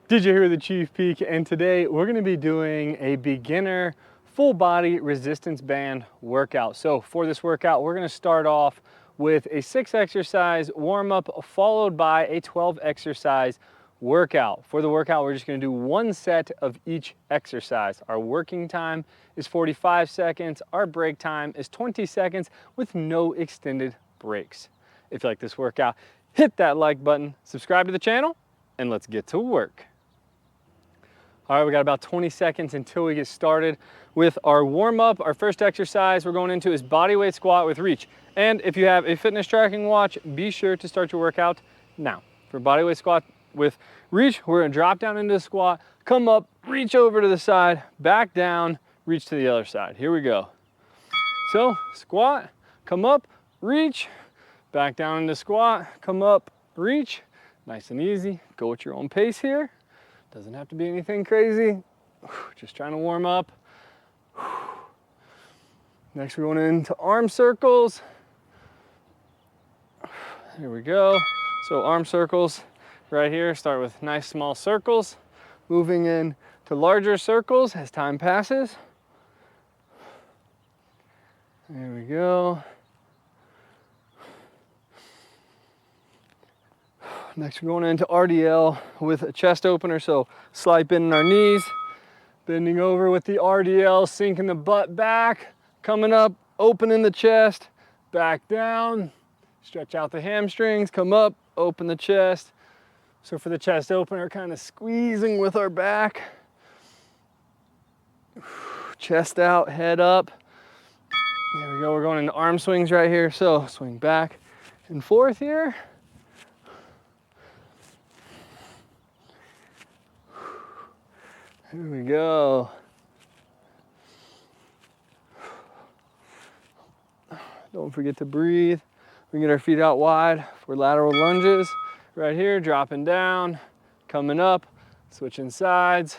Did you hear the Chief Peak? And today we're going to be doing a beginner full body resistance band workout. So for this workout, we're going to start off with a 6 exercise warm up followed by a 12 exercise workout. For the workout, we're just going to do 1 set of each exercise. Our working time is 45 seconds. Our break time is 20 seconds with no extended breaks. If you like this workout, hit that like button, subscribe to the channel, and let's get to work. All right, we got about 20 seconds until we get started with our warm up. Our first exercise we're going into is bodyweight squat with reach. And if you have a fitness tracking watch, be sure to start your workout now. For bodyweight squat with reach, we're gonna drop down into the squat, come up, reach over to the side, back down, reach to the other side. Here we go. So squat, come up, reach, back down into squat, come up, reach. Nice and easy, go at your own pace here. Doesn't have to be anything crazy. Just trying to warm up. Next, we're going into arm circles. Here we go. So arm circles right here. Start with nice small circles. Moving in to larger circles as time passes. There we go. Next, we're going into RDL with a chest opener, so slight bend in our knees, bending over with the RDL, sinking the butt back, coming up, opening the chest, back down, stretch out the hamstrings, come up, open the chest. So for the chest opener, kind of squeezing with our back, chest out, head up. There we go, we're going into arm swings right here, so swing back and forth here. Here we go. Don't forget to breathe. We get our feet out wide for lateral lunges. Right here, dropping down, coming up, switching sides.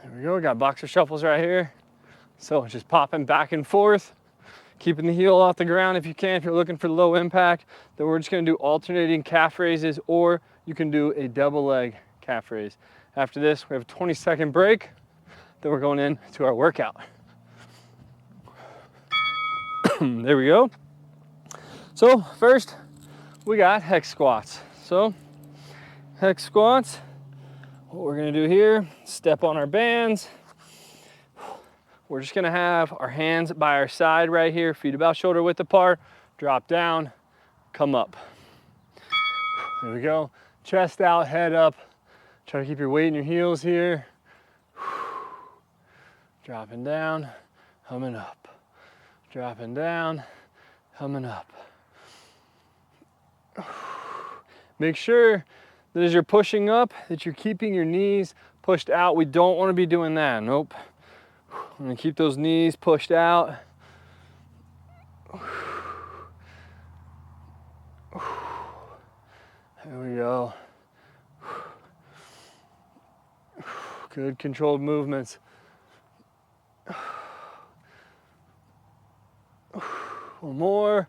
There we go, we got boxer shuffles right here. So just popping back and forth, keeping the heel off the ground if you can. If you're looking for low impact, then we're just gonna do alternating calf raises, or you can do a double leg calf raise. After this, we have a 20-second break, then we're going into our workout. There we go. So first, we got hex squats. So hex squats. What we're gonna do here, step on our bands. We're just gonna have our hands by our side right here, feet about shoulder width apart, drop down, come up. There we go. Chest out, head up. Try to keep your weight in your heels here. Dropping down, humming up. Dropping down, humming up. Make sure that as you're pushing up, that you're keeping your knees pushed out. We don't want to be doing that. Nope. I'm going to keep those knees pushed out. There we go. Good controlled movements. One more.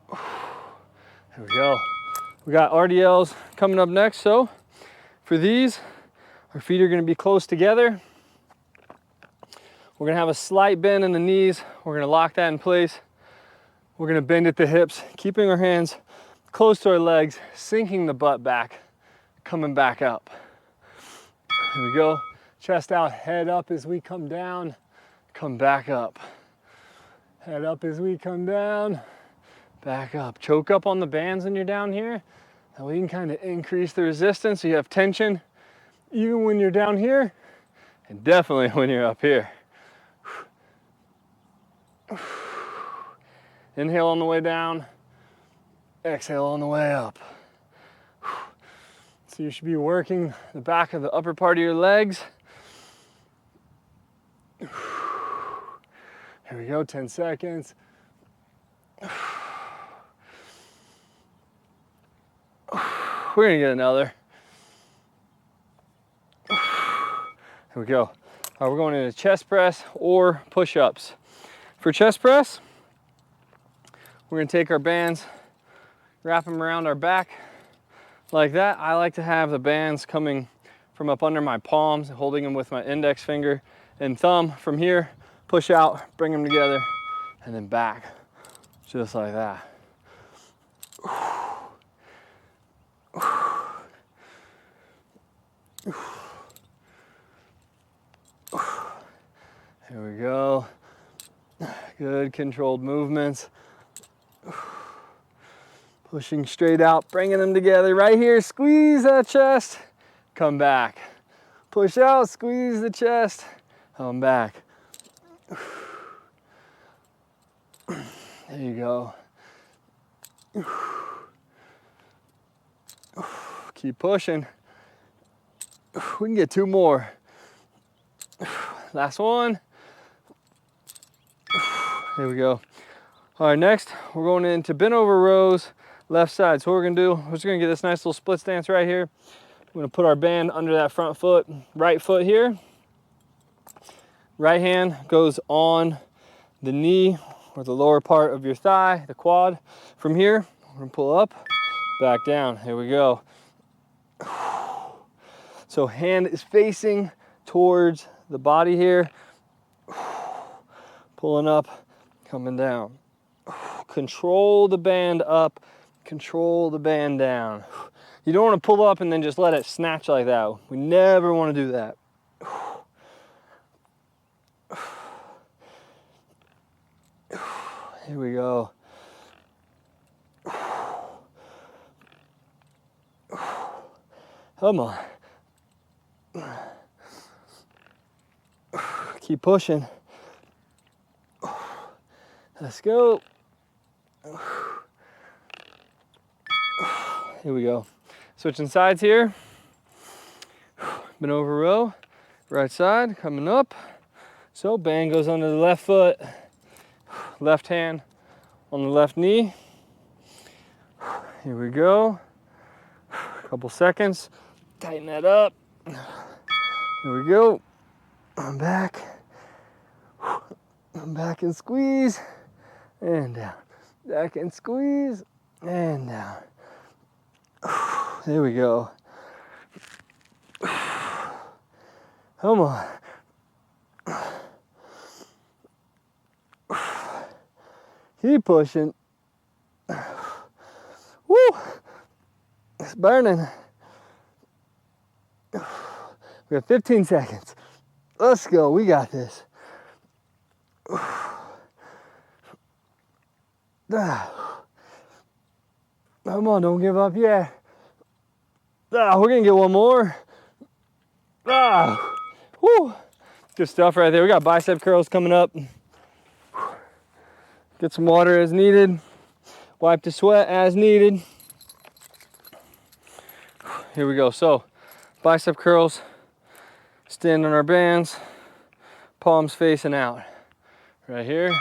There we go. We got RDLs coming up next. So for these, our feet are going to be close together. We're going to have a slight bend in the knees. We're going to lock that in place. We're going to bend at the hips, keeping our hands close to our legs, sinking the butt back, coming back up. Here we go. Chest out, head up as we come down, come back up. Head up as we come down, back up. Choke up on the bands when you're down here. That way you can kind of increase the resistance so you have tension even when you're down here and definitely when you're up here. Inhale on the way down, exhale on the way up. So you should be working the back of the upper part of your legs. Here we go, 10 seconds. We're gonna get another. Here we go. All right, we're going into chest press or push-ups. For chest press, we're gonna take our bands, wrap them around our back like that. I like to have the bands coming from up under my palms, holding them with my index finger and thumb. From here, push out, bring them together, and then back, just like that. Here we go. Good controlled movements. Pushing straight out, bringing them together right here. Squeeze that chest, come back. Push out, squeeze the chest, come back. There you go. Keep pushing. We can get 2 more. Last one. There we go. All right, next we're going into bent over rows, left side. So what we're gonna do, we're just gonna get this nice little split stance right here. We're gonna put our band under that front foot, right foot here. Right hand goes on the knee or the lower part of your thigh, the quad. From here, we're gonna pull up, back down. Here we go. So hand is facing towards the body here. Pulling up, coming down. Control the band up, control the band down. You don't want to pull up and then just let it snatch like that. We never want to do that. Here we go. Come on. Keep pushing. Let's go. Here we go. Switching sides here. Bent over row. Right side coming up. So band goes under the left foot. Left hand on the left knee. Here we go. A couple seconds. Tighten that up. Here we go. I'm back. I'm back and squeeze. And down. Back and squeeze. And down. There we go. Come on. Keep pushing. Woo! It's burning. We have 15 seconds. Let's go. We got this. Come on, don't give up yet. We're gonna get one more. Woo. Good stuff right there. We got bicep curls coming up. Get some water as needed. Wipe the sweat as needed. Here we go. So, bicep curls. Stand on our bands. Palms facing out. Right here.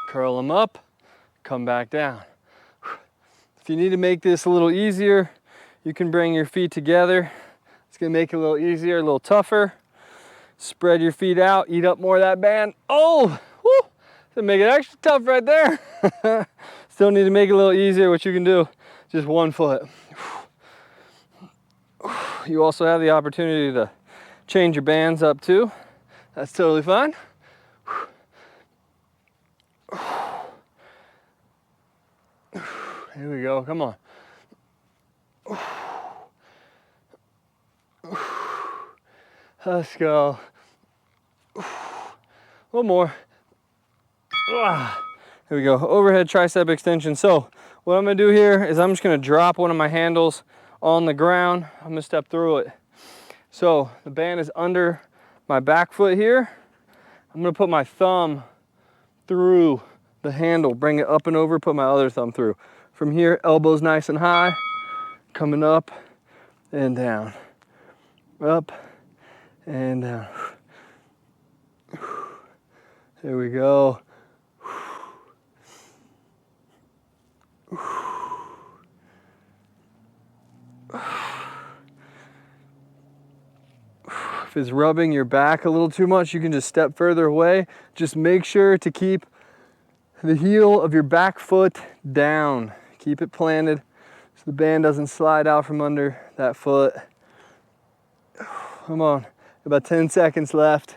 Curl them up. Come back down. If you need to make this a little easier, you can bring your feet together. It's gonna make it a little easier, a little tougher. Spread your feet out, eat up more of that band. Oh, whoo, to make it extra tough right there. Still need to make it a little easier, what you can do, just one foot. You also have the opportunity to change your bands up too. That's totally fine. Here we go, come on. Let's go. One more. Here we go, overhead tricep extension. So what I'm gonna do here is I'm just gonna drop one of my handles on the ground. I'm gonna step through it. So the band is under my back foot here. I'm gonna put my thumb through the handle, bring it up and over, put my other thumb through. From here, elbows nice and high, coming up and down. Up and down. There we go. it's rubbing your back a little too much, you can just step further away. Just make sure to keep the heel of your back foot down. Keep it planted so the band doesn't slide out from under that foot. Come on, about 10 seconds left.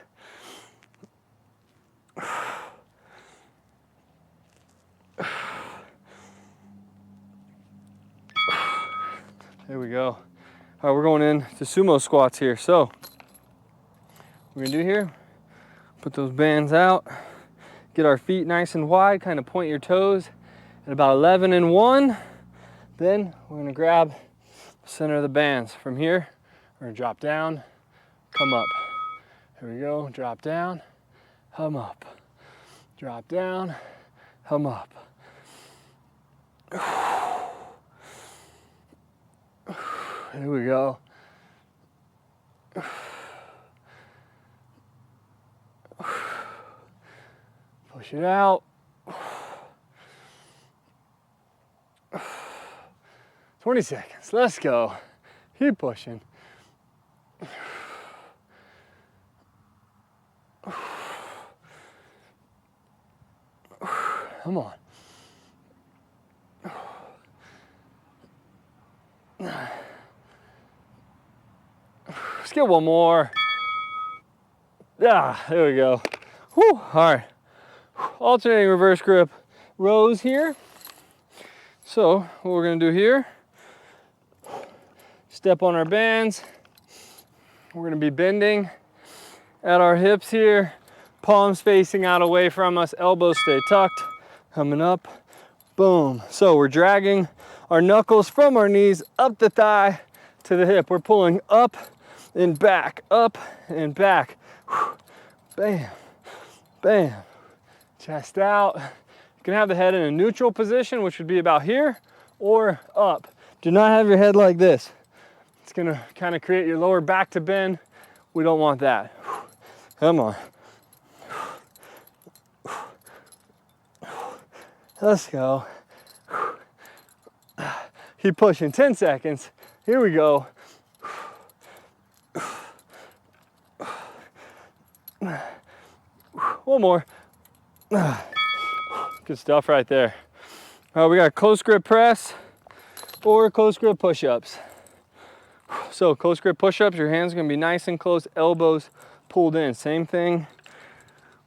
There we go. All right, we're going in to sumo squats here. So, what we're gonna do here, put those bands out, get our feet nice and wide, kind of point your toes at about 11 and 1. Then we're gonna grab the center of the bands. From here, we're gonna drop down, come up. Here we go, drop down, hum up. Drop down, hum up. Here we go. Push it out. 20 seconds, let's go. Keep pushing. Come on. Let's get one more. Yeah, there we go. Whew. All right. Alternating reverse grip rows here. So what we're gonna do here, step on our bands. We're gonna be bending at our hips here, palms facing out away from us, elbows stay tucked, coming up, boom. So we're dragging our knuckles from our knees up the thigh to the hip. We're pulling up and back, up and back. Bam, bam. Chest out. You can have the head in a neutral position, which would be about here, or up. Do not have your head like this. It's gonna kind of create your lower back to bend. We don't want that. Come on. Let's go. Keep pushing, 10 seconds. Here we go. One more. Good stuff right there. All right, we got close grip press or close grip push-ups. So close grip push-ups, your hands are gonna be nice and close, elbows pulled in. Same thing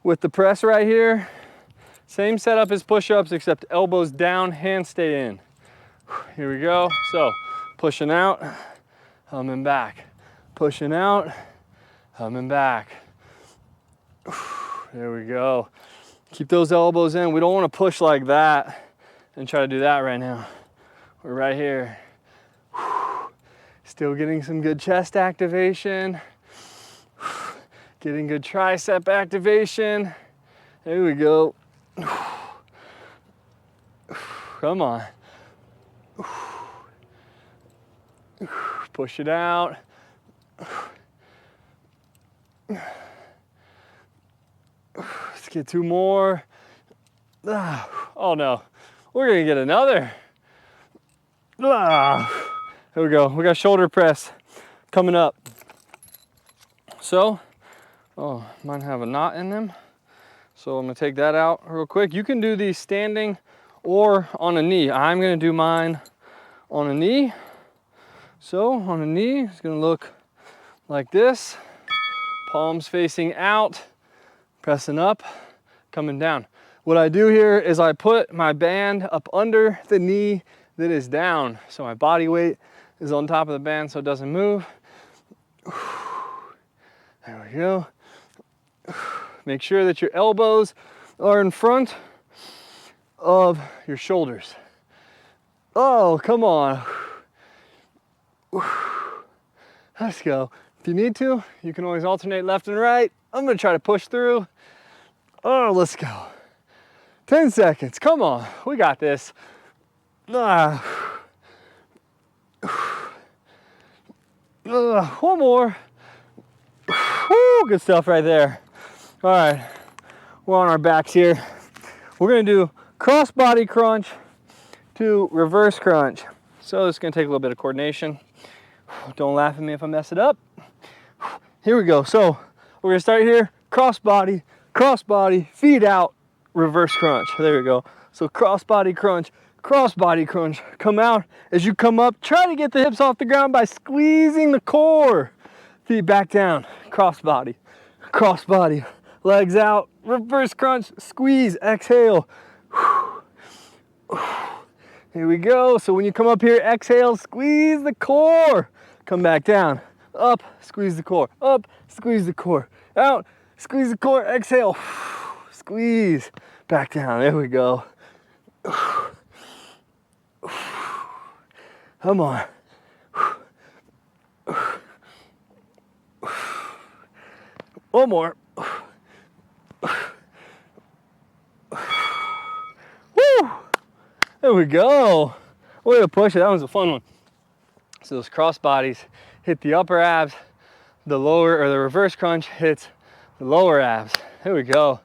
with the press right here. Same setup as push-ups, except elbows down, hands stay in. Here we go. So pushing out, humming back. Pushing out, humming back. There we go. Keep those elbows in. We don't want to push like that and try to do that right now. We're right here. Still getting some good chest activation. Getting good tricep activation. There we go. Come on. Push it out. Let's get two more. Oh no, we're gonna get another. Here we go. We got shoulder press coming up. So, oh, mine have a knot in them. So I'm gonna take that out real quick. You can do these standing or on a knee. I'm gonna do mine on a knee. So on a knee, it's gonna look like this. Palms facing out, pressing up, coming down. What I do here is I put my band up under the knee that is down. So my body weight is on top of the band so it doesn't move. There we go. Make sure that your elbows are in front of your shoulders. Oh, come on. Let's go. If you need to, you can always alternate left and right. I'm gonna try to push through. Oh, let's go. 10 seconds, come on, we got this. One more. Woo, good stuff right there. All right, we're on our backs here. We're gonna do crossbody crunch to reverse crunch. So it's gonna take a little bit of coordination. Don't laugh at me if I mess it up. Here we go. So we're gonna start here, cross body, feet out, reverse crunch. There we go. So crossbody crunch, come out. As you come up, try to get the hips off the ground by squeezing the core. Feet back down, crossbody, legs out, reverse crunch, squeeze, exhale. Here we go. So when you come up here, exhale, squeeze the core. Come back down, up, squeeze the core, up, squeeze the core, out, squeeze the core, exhale, squeeze, back down. There we go. Come on. One more. Woo! There we go. Way to push it. That was a fun one. So those cross bodies hit the upper abs, the lower or the reverse crunch hits the lower abs. There we go.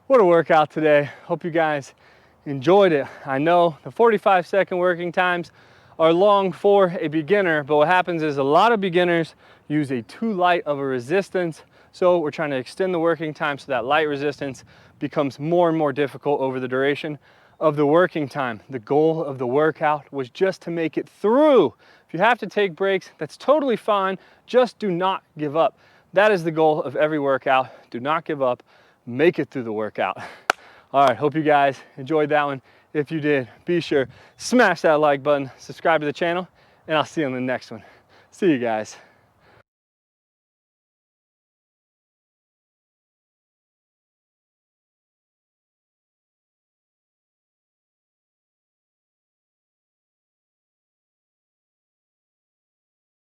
What a workout today. Hope you guys enjoyed it. I know the 45-second working times are long for a beginner, but what happens is a lot of beginners use a too light of a resistance. So we're trying to extend the working time so that light resistance becomes more and more difficult over the duration of the working time. The goal of the workout was just to make it through. If you have to take breaks, that's totally fine. Just do not give up. That is the goal of every workout. Do not give up. Make it through the workout. All right, hope you guys enjoyed that one. If you did, be sure, smash that like button, subscribe to the channel, and I'll see you on the next one. See you guys.